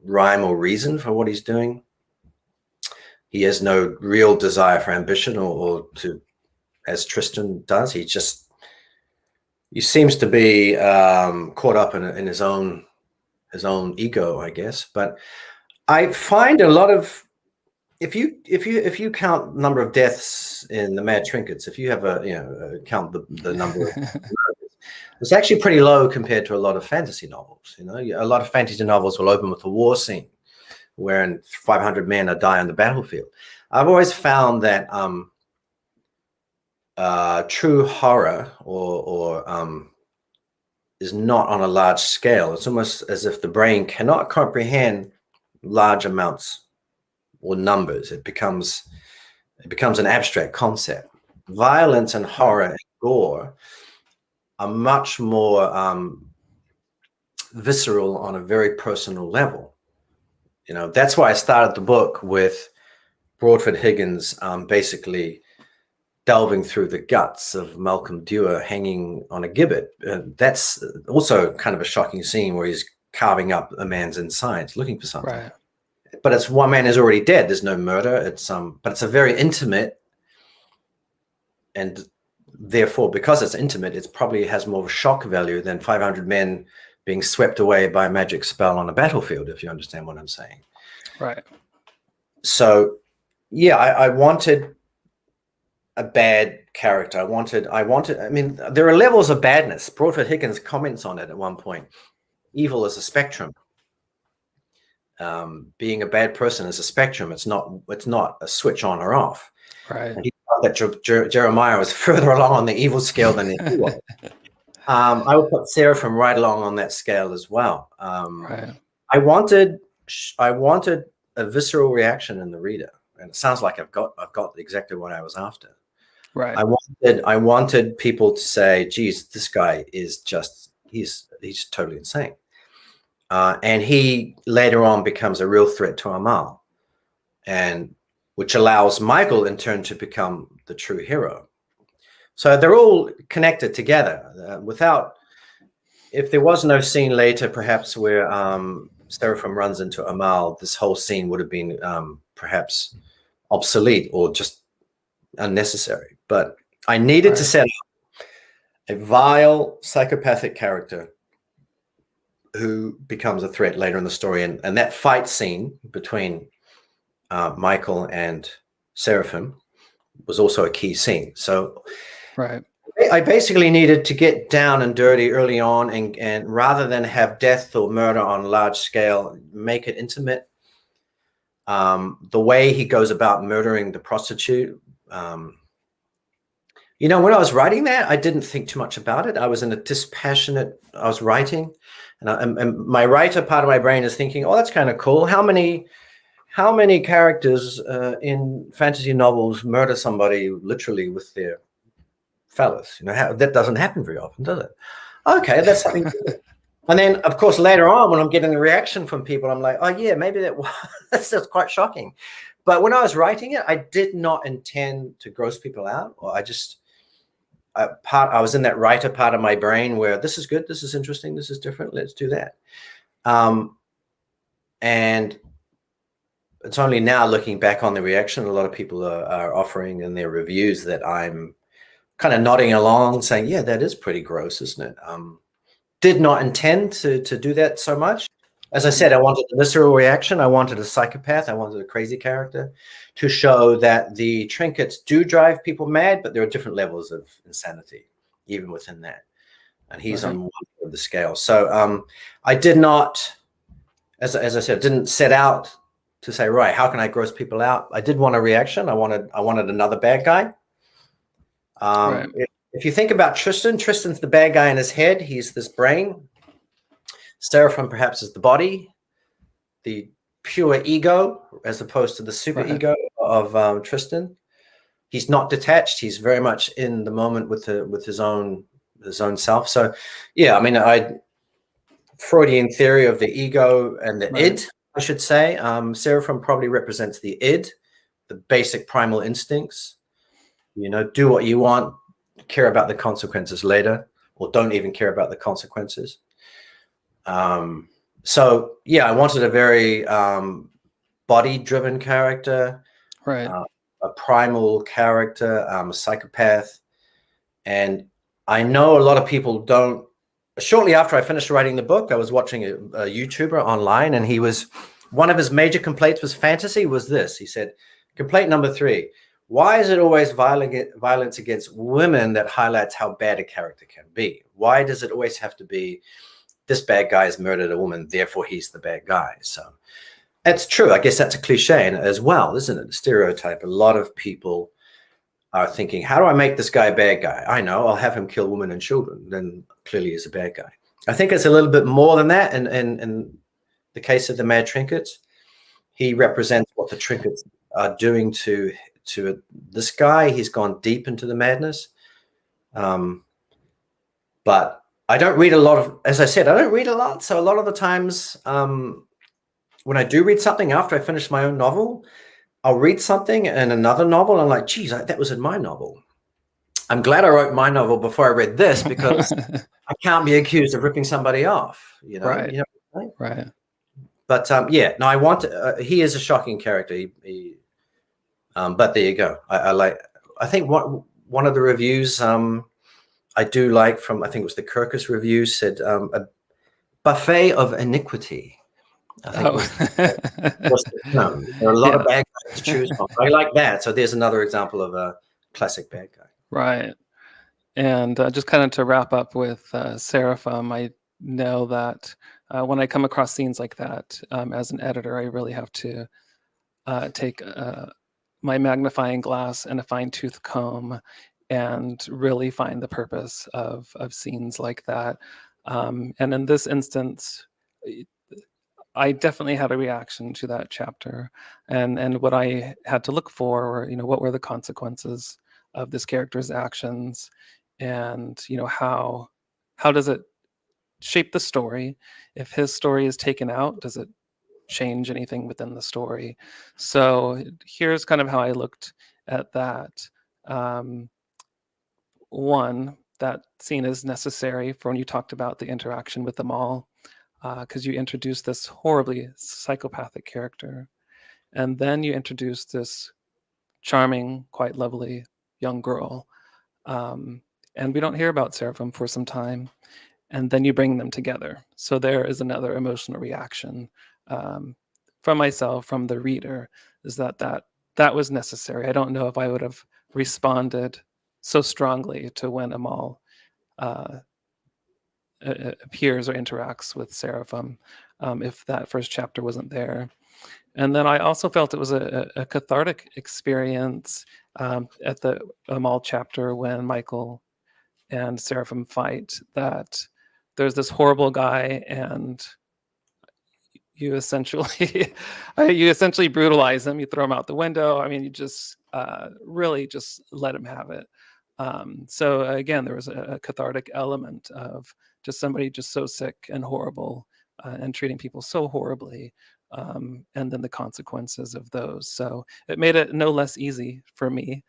rhyme or reason for what he's doing. He has no real desire for ambition or to, as Tristan does. He seems to be caught up in his own ego, I guess. But I find a lot of, if you count number of deaths in the Mad Trinkets, if you have count the number of it's actually pretty low compared to a lot of fantasy novels. A lot of fantasy novels will open with a war scene wherein 500 men are dying on the battlefield. I've always found that true horror or is not on a large scale. It's almost as if the brain cannot comprehend large amounts or numbers. It becomes an abstract concept. Violence and horror and gore are much more visceral on a very personal level. That's why I started the book with Broadford Higgins basically delving through the guts of Malcolm Dewar hanging on a gibbet. That's also kind of a shocking scene where he's carving up a man's insides, looking for something. Right. But it's one man is already dead. There's no murder. But it's a very intimate, and therefore, because it's intimate, it probably has more of a shock value than 500 men being swept away by a magic spell on a battlefield, if you understand what I'm saying. Right. So, yeah, I wanted a bad character. I mean, there are levels of badness. Broadford Higgins comments on it at one point. Evil is a spectrum. Being a bad person is a spectrum. It's not a switch on or off. Right. And he thought that Jeremiah was further along on the evil scale than he was. I would put Seraphim right along on that scale as well. Right. I wanted a visceral reaction in the reader, and it sounds like I've got exactly what I was after. Right. I wanted people to say, "Geez, this guy is he's totally insane," and he later on becomes a real threat to Amal, and which allows Michael in turn to become the true hero. So they're all connected together. If there was no scene later, perhaps where Seraphim runs into Amal, this whole scene would have been perhaps obsolete or just unnecessary. But I needed to set up a vile psychopathic character who becomes a threat later in the story. And that fight scene between Michael and Seraphim was also a key scene. So I basically needed to get down and dirty early on, and rather than have death or murder on a large scale, make it intimate. The way he goes about murdering the prostitute, when I was writing that, I didn't think too much about it. I was I was writing, and my writer part of my brain is thinking, oh, that's kind of cool. How many characters in fantasy novels murder somebody literally with their phallus? That doesn't happen very often, does it? Okay, that's something. And then, of course, later on, when I'm getting a reaction from people, I'm like, oh yeah, maybe that's just quite shocking. But when I was writing it, I did not intend to gross people out, or I was in that writer part of my brain where this is good, this is interesting, this is different, let's do that. And it's only now, looking back on the reaction, a lot of people are offering in their reviews that I'm kind of nodding along saying, yeah, that is pretty gross, isn't it? Did not intend to do that so much. As I said, I wanted a visceral reaction. I wanted a psychopath. I wanted a crazy character to show that the trinkets do drive people mad, but there are different levels of insanity even within that. And he's on one end of the scale. So I did not, as I said, didn't set out to say, right, how can I gross people out? I did want a reaction. I wanted another bad guy. Right. If you think about Tristan, Tristan's the bad guy in his head. He's this brain. Seraphim perhaps is the body, the pure ego, as opposed to the super ego of Tristan. He's not detached. He's very much in the moment with his own self. So, yeah, I mean, Freudian theory of the ego and the id, I should say. Seraphim probably represents the id, the basic primal instincts. You know, do what you want, care about the consequences later, or don't even care about the consequences. So yeah, I wanted a very body-driven character, Right. A primal character, a psychopath. And I know a lot of people don't. Shortly after I finished writing the book, I was watching a YouTuber online, and one of his major complaints was fantasy was this. He said, complaint number 3, why is it always violence against women that highlights how bad a character can be? Why does it always have to be this bad guy has murdered a woman, therefore he's the bad guy? So that's true. I guess that's a cliche as well, isn't it? A stereotype. A lot of people are thinking, how do I make this guy a bad guy? I know, I'll have him kill women and children. Then clearly he's a bad guy. I think it's a little bit more than that. In the case of the Mad Trinkets, he represents what the Trinkets are doing to this guy. He's gone deep into the madness. But I don't read a lot of, as I said, I don't read a lot. So a lot of the times when I do read something after I finish my own novel, I'll read something in another novel. And I'm like, geez, that was in my novel. I'm glad I wrote my novel before I read this, because I can't be accused of ripping somebody off, you know? Right. You know, right. But yeah, no, I want he is a shocking character. But there you go. I think one of the reviews I do like from, I think it was the Kirkus review, said a buffet of iniquity. I think was the term. There are a lot of bad guys to choose from. I like that. So there's another example of a classic bad guy. Right. And just kind of to wrap up with Seraphim, I know that when I come across scenes like that, as an editor, I really have to take my magnifying glass and a fine-tooth comb and really find the purpose of scenes like that. And in this instance, I definitely had a reaction to that chapter, and what I had to look for were, what were the consequences of this character's actions, and how does it shape the story? If his story is taken out, does it change anything within the story? So here's kind of how I looked at that. One, that scene is necessary for when you talked about the interaction with them all, because you introduced this horribly psychopathic character, and then you introduce this charming, quite lovely young girl, and we don't hear about Seraphim for some time, and then you bring them together. So there is another emotional reaction from myself, from the reader, is that was necessary. I don't know if I would have responded so strongly to when Amal appears or interacts with Seraphim if that first chapter wasn't there. And then I also felt it was a cathartic experience at the Amal chapter when Michael and Seraphim fight, that there's this horrible guy and you essentially brutalize him. You throw him out the window. I mean, you just really just let him have it. So again, there was a cathartic element of just somebody just so sick and horrible and treating people so horribly, and then the consequences of those. So it made it no less easy for me,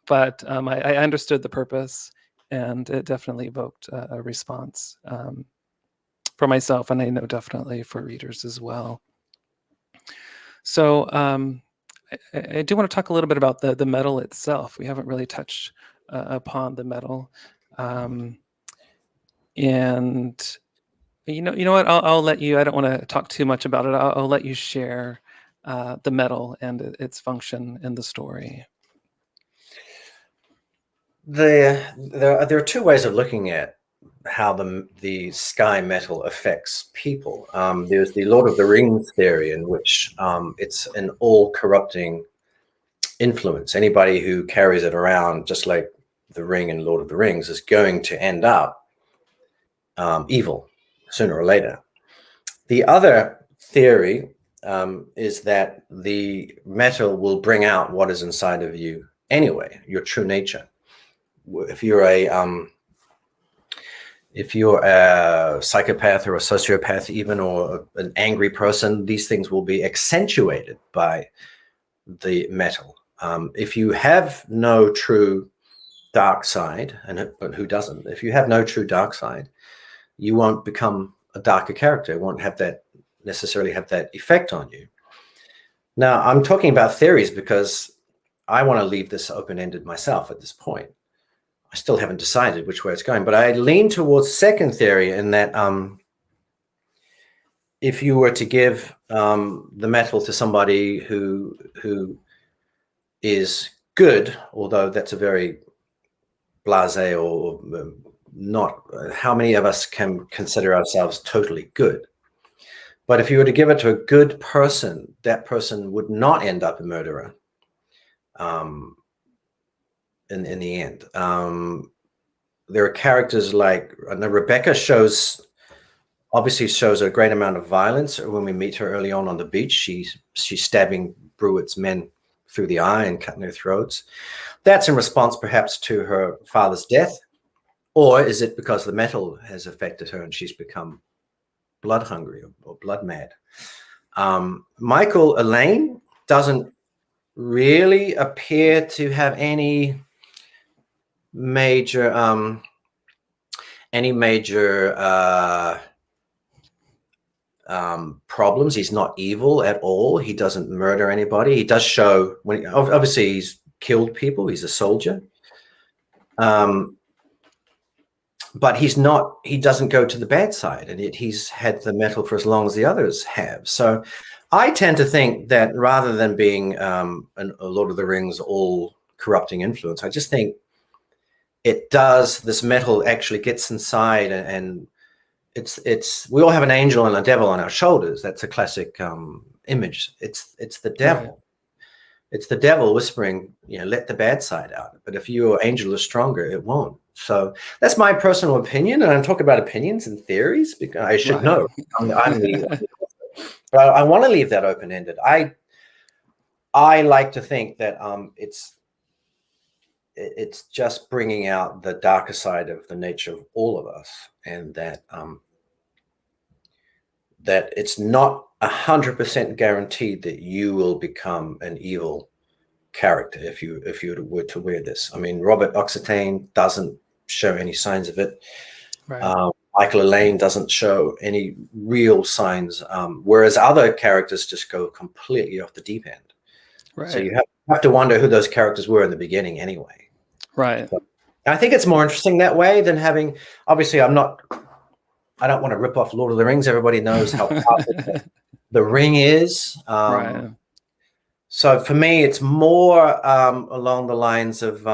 but I understood the purpose, and it definitely evoked a response for myself, and I know definitely for readers as well. So I do want to talk a little bit about the medal itself. We haven't really touched upon the medal, and you know what? I'll let you. I don't want to talk too much about it. I'll let you share the medal and its function in the story. There are two ways of looking at how the sky metal affects people. There's the Lord of the Rings theory, in which it's an all-corrupting influence. Anybody who carries it around, just like the ring in Lord of the Rings, is going to end up evil sooner or later. The other theory is that the metal will bring out what is inside of you anyway, your true nature. If you're a psychopath or a sociopath even, or an angry person, these things will be accentuated by the metal. If you have no true dark side, but who doesn't? If you have no true dark side, you won't become a darker character. It won't have that necessarily have that effect on you. Now, I'm talking about theories because I want to leave this open-ended myself at this point. I still haven't decided which way it's going, but I lean towards second theory in that if you were to give the metal to somebody who is good, although that's a very blasé or not, how many of us can consider ourselves totally good? But if you were to give it to a good person, that person would not end up a murderer in the end. There are characters like Rebecca obviously shows a great amount of violence. When we meet her early on the beach, she's stabbing Brewitt's men through the eye and cutting their throats. That's in response perhaps to her father's death, or is it because the metal has affected her and she's become blood hungry or blood mad? Michael Elaine doesn't really appear to have any major problems. He's not evil at all. He doesn't murder anybody. He does show when obviously he's killed people. He's a soldier. But he doesn't go to the bad side, and yet he's had the metal for as long as the others have. So I tend to think that rather than being a Lord of the Rings all corrupting influence, I just think this metal actually gets inside, and we all have an angel and a devil on our shoulders. That's a classic image. It's the devil. Right. It's the devil whispering, let the bad side out. But if your angel is stronger, it won't. So that's my personal opinion. And I'm talking about opinions and theories because I should know. But I want to leave that open-ended. I like to think that it's just bringing out the darker side of the nature of all of us, and that that it's not 100% guaranteed that you will become an evil character if you were to wear this. I mean, Robert Occitan doesn't show any signs of it. Right. Michael Elaine doesn't show any real signs, whereas other characters just go completely off the deep end. Right. So you have to wonder who those characters were in the beginning anyway. Right. So I think it's more interesting that way than having, obviously I don't want to rip off Lord of the Rings. Everybody knows how powerful the ring is. Right. So for me, it's more along the lines of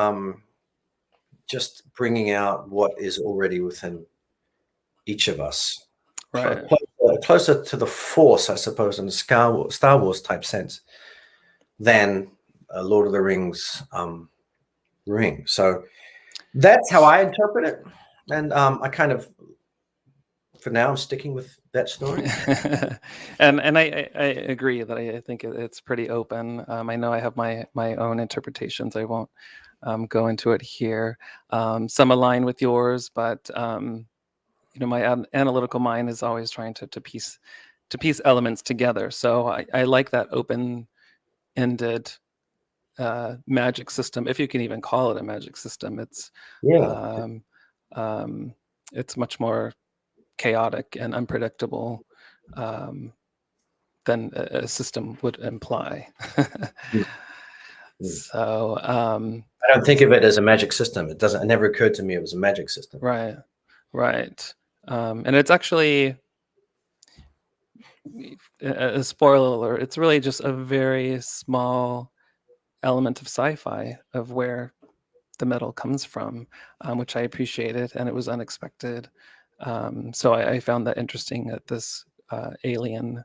just bringing out what is already within each of us. Right. Closer to the Force, I suppose, in a Star Wars type sense than a Lord of the Rings ring. So that's how I interpret it. And I kind of, for now, I'm sticking with that story. and I agree that I think it's pretty open. I know I have my own interpretations. I won't go into it here. Some align with yours, but my analytical mind is always trying to piece elements together. So I like that open-ended magic system, if you can even call it a magic system. It's it's much more chaotic and unpredictable than a system would imply. So I don't think of it as a magic system. It never occurred to me it was a magic system. Right. And it's actually a spoiler alert. It's really just a very small element of sci-fi of where the metal comes from, which I appreciated, and it was unexpected. So I found that interesting, that this alien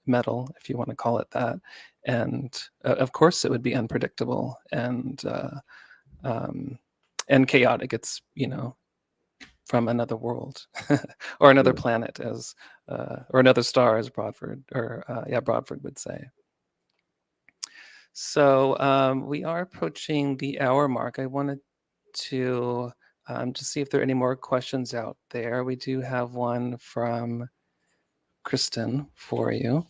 metal, if you want to call it that, and of course it would be unpredictable and chaotic. It's, you know, from another world or another planet, as or another star, as Broadford would say. So we are approaching the hour mark. I wanted to just see if there are any more questions out there. We do have one from Kristen for you.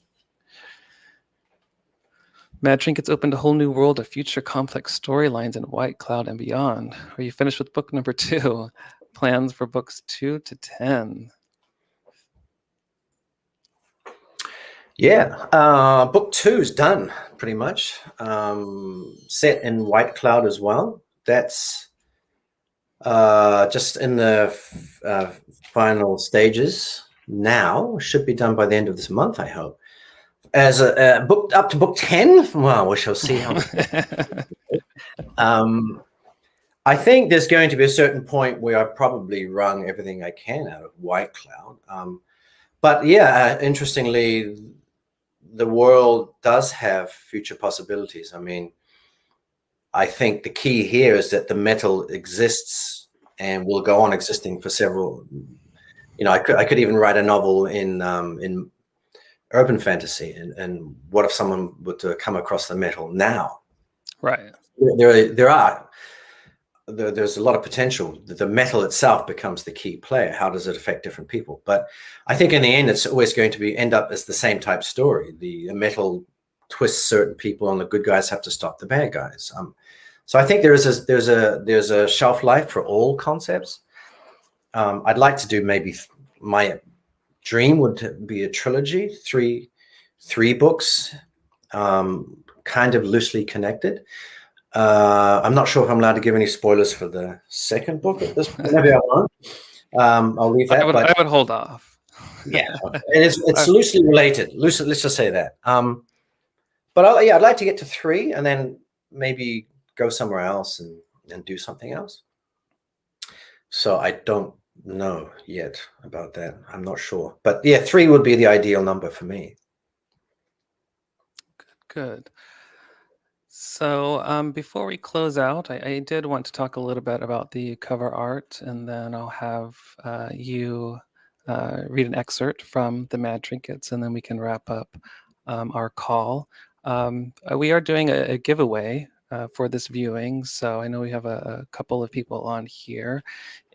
Mad Trinkets opened a whole new world of future complex storylines in White Cloud and beyond. Are you finished with book number 2? Plans for books 2 to 10? Yeah, book 2 is done pretty much. Set in White Cloud as well. That's just in the final stages now. Should be done by the end of this month, I hope. As a book up to book 10, well, we shall see how. I think there's going to be a certain point where I've probably wrung everything I can out of White Cloud. But yeah, interestingly, the world does have future possibilities. I mean, I think the key here is that the metal exists and will go on existing for several. You know, I could even write a novel in urban fantasy, and what if someone were to come across the metal now? Right. There's a lot of potential. The metal itself becomes the key player. How does it affect different people? But I think in the end, it's always going to end up as the same type story. The metal twists certain people, and the good guys have to stop the bad guys. So I think there's a shelf life for all concepts. I'd like to do maybe my dream would be a trilogy, three books, kind of loosely connected. I'm not sure if I'm allowed to give any spoilers for the second book at this point. Maybe I won't. I'll leave that. I would hold off. Yeah, it's loosely related. Let's just say that. But I'd like to get to 3 and then maybe go somewhere else and do something else. So I don't know yet about that. I'm not sure. But yeah, 3 would be the ideal number for me. Good. So before we close out, I did want to talk a little bit about the cover art, and then I'll have you read an excerpt from the Mad Trinkets, and then we can wrap up our call. We are doing a giveaway for this viewing, so I know we have a couple of people on here.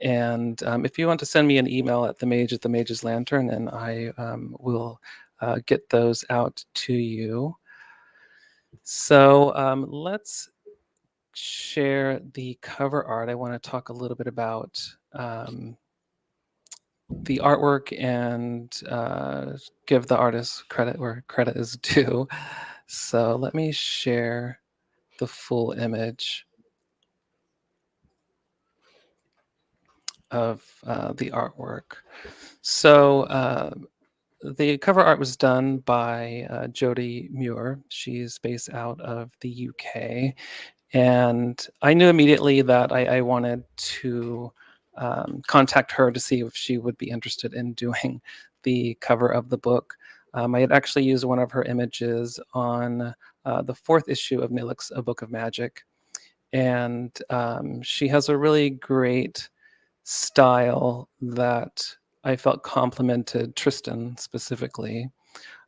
And if you want to send me an email at themage's lantern, and I will get those out to you. So let's share the cover art. I want to talk a little bit about the artwork and give the artist credit where credit is due. So let me share the full image of the artwork. So the cover art was done by Jody Muir. She's based out of the UK. And I knew immediately that I wanted to contact her to see if she would be interested in doing the cover of the book. I had actually used one of her images on the 4th issue of Nilix, A Book of Magic. And she has a really great style that I felt complemented Tristan specifically.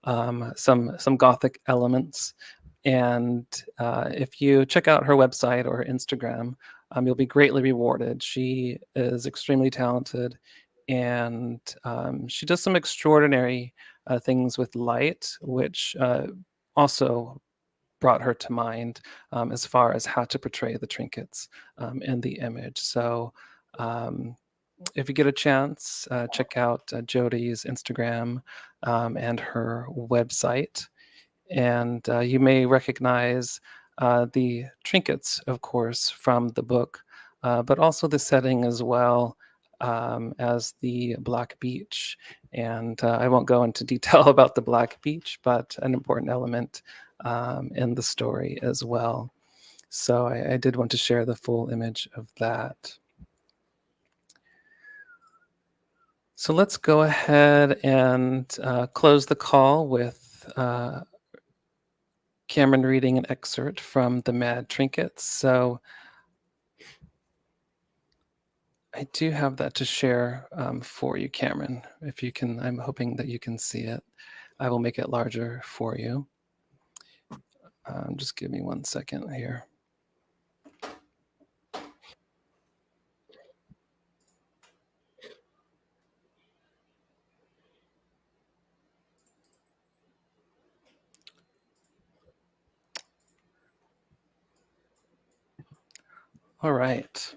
Some Gothic elements. And if you check out her website or her Instagram, you'll be greatly rewarded. She is extremely talented, and she does some extraordinary things with light, which also brought her to mind as far as how to portray the trinkets in the image. So if you get a chance, check out Jody's Instagram and her website. And you may recognize the trinkets, of course, from the book, but also the setting as well as the Black Beach. And I won't go into detail about the Black Beach, but an important element in the story as well. So I did want to share the full image of that. So let's go ahead and close the call with Cameron reading an excerpt from the MAD Trinkets. So I do have that to share for you, Cameron. If you can, I'm hoping that you can see it. I will make it larger for you. Just give me 1 second here. All right.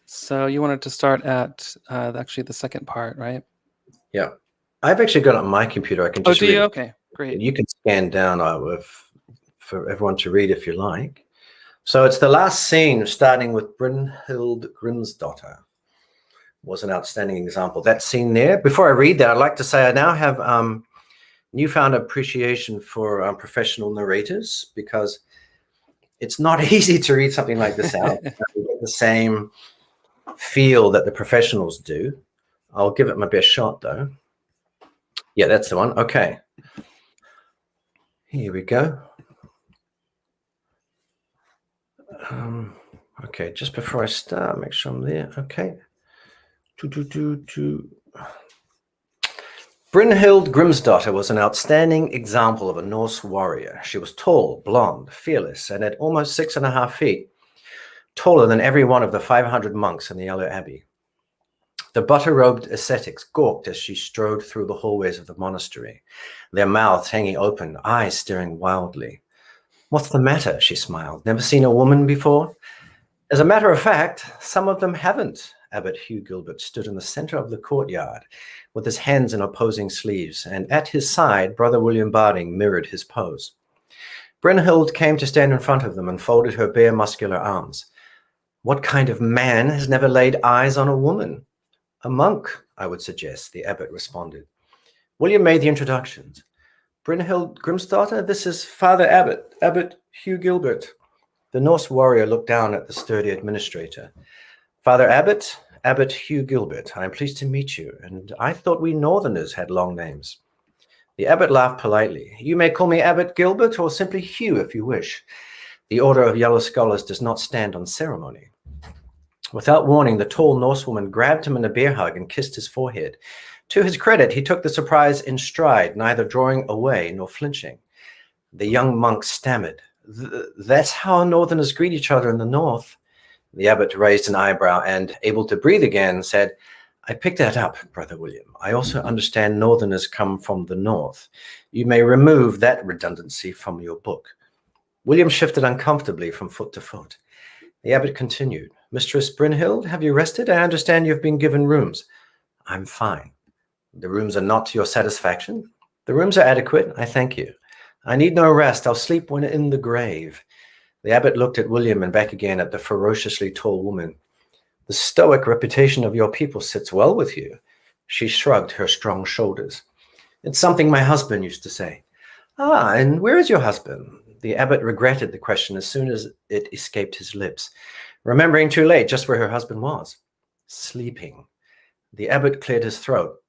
So you wanted to start at actually the second part, right? Yeah. I've actually got it on my computer. I can just read. Okay, great. You can scan down for everyone to read if you like. So it's the last scene, starting with Brynhild Grimsdotter. Was an outstanding example. That scene there. Before I read that, I'd like to say I now have newfound appreciation for professional narrators, because it's not easy to read something like this out. You get the same feel that the professionals do. I'll give it my best shot, though. Yeah, that's the one. Okay. Here we go. Okay, just before I start, make sure I'm there. Okay. Brynhild Grimsdotter was an outstanding example of a Norse warrior. She was tall, blonde, fearless, and at almost 6.5 feet, taller than every one of the 500 monks in the Yellow Abbey. The butter-robed ascetics gawked as she strode through the hallways of the monastery, their mouths hanging open, eyes staring wildly. "What's the matter?" she smiled. "Never seen a woman before?" As a matter of fact, some of them haven't. Abbot Hugh Gilbert stood in the center of the courtyard with his hands in opposing sleeves, and at his side, Brother William Barding mirrored his pose. Brynhild came to stand in front of them and folded her bare muscular arms. "What kind of man has never laid eyes on a woman?" "A monk, I would suggest," the abbot responded. William made the introductions. "Brynhild Grimsdotter, this is Father Abbot, Abbot Hugh Gilbert." The Norse warrior looked down at the sturdy administrator. "Father Abbot, Abbot Hugh Gilbert, I am pleased to meet you, and I thought we Northerners had long names." The abbot laughed politely. "You may call me Abbot Gilbert or simply Hugh if you wish. The Order of Yellow Scholars does not stand on ceremony." Without warning, the tall Norsewoman grabbed him in a bear hug and kissed his forehead. To his credit, he took the surprise in stride, neither drawing away nor flinching. The young monk stammered. "That's how Northerners greet each other in the North." The abbot raised an eyebrow and, able to breathe again, said, "I picked that up, Brother William. I also understand Northerners come from the North. You may remove that redundancy from your book." William shifted uncomfortably from foot to foot. The abbot continued. "Mistress Brynhild, have you rested? I understand you've been given rooms." "I'm fine." "The rooms are not to your satisfaction?" "The rooms are adequate, I thank you. I need no rest. I'll sleep when in the grave." The abbot looked at William and back again at the ferociously tall woman. "The stoic reputation of your people sits well with you." She shrugged her strong shoulders. "It's something my husband used to say." "Ah, and where is your husband?" The abbot regretted the question as soon as it escaped his lips, remembering too late just where her husband was. "Sleeping." The abbot cleared his throat.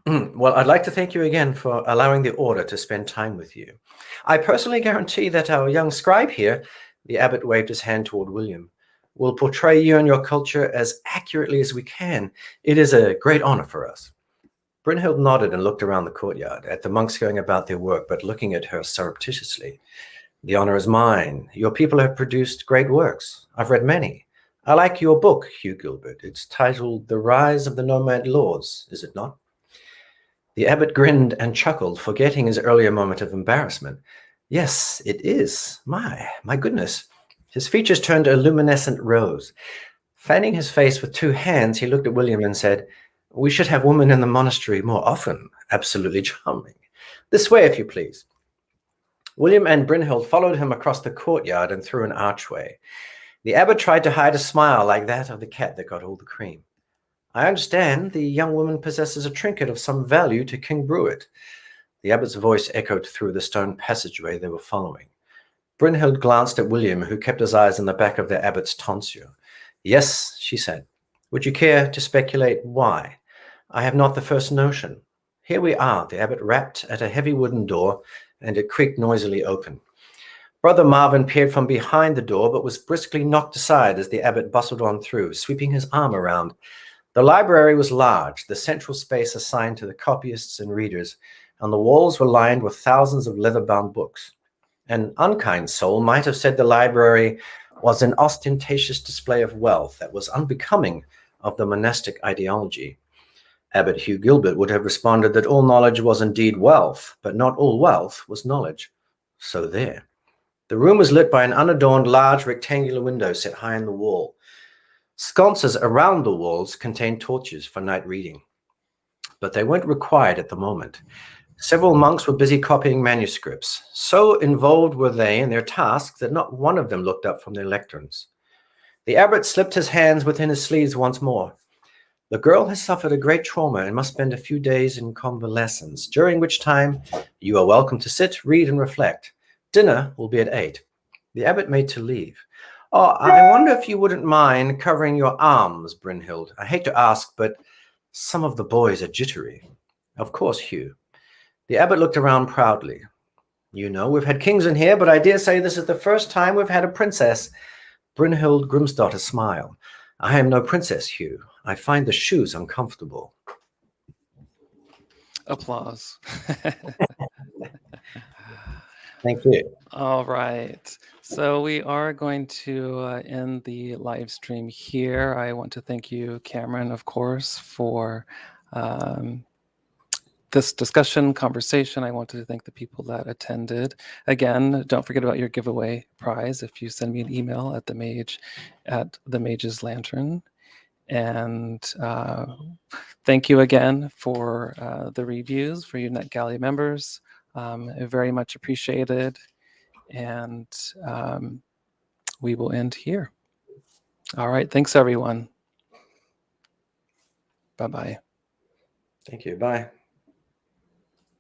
"Well, I'd like to thank you again for allowing the order to spend time with you. I personally guarantee that our young scribe here," the abbot waved his hand toward William, "will portray you and your culture as accurately as we can. It is a great honor for us." Brynhild nodded and looked around the courtyard, at the monks going about their work, but looking at her surreptitiously. "The honor is mine. Your people have produced great works. I've read many. I like your book, Hugh Gilbert. It's titled The Rise of the Nomad Lords, is it not?" The abbot grinned and chuckled, forgetting his earlier moment of embarrassment. "Yes, it is. My goodness." His features turned a luminescent rose. Fanning his face with two hands, he looked at William and said, "We should have women in the monastery more often. Absolutely charming. This way, if you please." William and Brynhild followed him across the courtyard and through an archway. The abbot tried to hide a smile like that of the cat that got all the cream. "I understand the young woman possesses a trinket of some value to King Brewitt." The abbot's voice echoed through the stone passageway they were following. Brynhild glanced at William, who kept his eyes on the back of the abbot's tonsure. "Yes," she said. "Would you care to speculate why?" "I have not the first notion." "Here we are." The abbot rapped at a heavy wooden door, and it creaked noisily open. Brother Marvin peered from behind the door, but was briskly knocked aside as the abbot bustled on through, sweeping his arm around. The library was large, the central space assigned to the copyists and readers, and the walls were lined with thousands of leather-bound books. An unkind soul might have said the library was an ostentatious display of wealth that was unbecoming of the monastic ideology. Abbot Hugh Gilbert would have responded that all knowledge was indeed wealth, but not all wealth was knowledge. So there. The room was lit by an unadorned, large rectangular window set high in the wall. Sconces around the walls contained torches for night reading, but they weren't required at the moment. Several monks were busy copying manuscripts. So involved were they in their task that not one of them looked up from their lecterns. The abbot slipped his hands within his sleeves once more. The girl has suffered a great trauma and must spend a few days in convalescence, during which time you are welcome to sit, read, and reflect. Dinner will be at 8. The abbot made to leave. Oh, I wonder if you wouldn't mind covering your arms, Brynhild. I hate to ask, but some of the boys are jittery. Of course, Hugh. The abbot looked around proudly. You know, we've had kings in here, but I dare say this is the first time we've had a princess. Brynhild Grimsdotter smiled. I am no princess, Hugh. I find the shoes uncomfortable. Applause. Thank you. All right. So we are going to end the live stream here. I want to thank you, Cameron, of course, for this discussion, conversation. I want to thank the people that attended. Again, don't forget about your giveaway prize if you send me an email at the Mage's Lantern. And thank you again for the reviews for you NetGalley members. Very much appreciated. And we will end here. All right. Thanks, everyone. Bye-bye. Thank you. Bye.